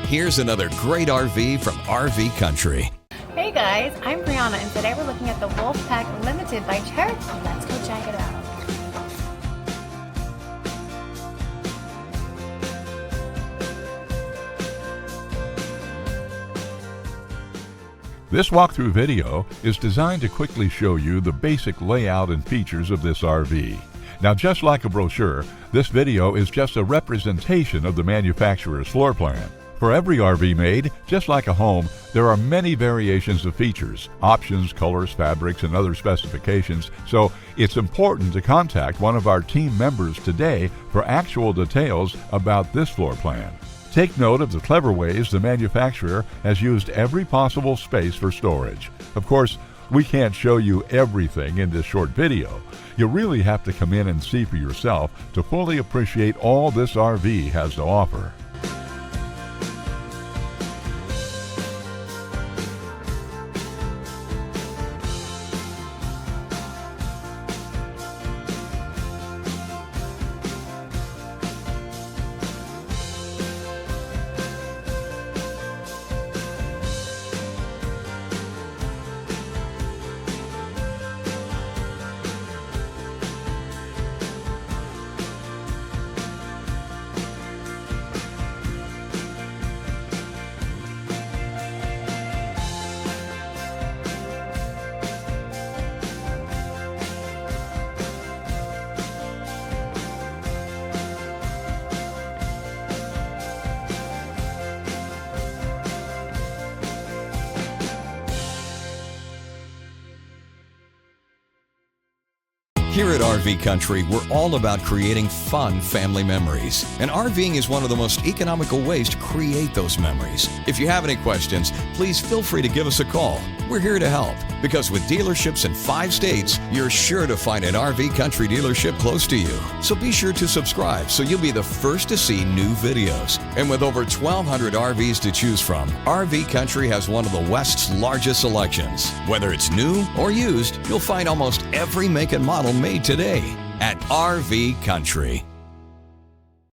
Here's another great RV from RV Country. Hey guys, I'm Brianna, and today we're looking at the Wolfpack Limited by Cherokee. Let's go check it out. This walkthrough video is designed to quickly show you the basic layout and features of this RV. Now, just like a brochure, this video is just a representation of the manufacturer's floor plan. For every RV made, just like a home, there are many variations of features, options, colors, fabrics, and other specifications, so it's important to contact one of our team members today for actual details about this floor plan. Take note of the clever ways the manufacturer has used every possible space for storage. Of course, we can't show you everything in this short video. You really have to come in and see for yourself to fully appreciate all this RV has to offer. Here at RV Country, we're all about creating fun family memories. And RVing is one of the most economical ways to create those memories. If you have any questions, please feel free to give us a call. We're here to help, because with dealerships in 5 states, you're sure to find an RV Country dealership close to you. So be sure to subscribe so you'll be the first to see new videos. And with over 1,200 RVs to choose from, RV Country has one of the West's largest selections. Whether it's new or used, you'll find almost every make and model made today at RV Country.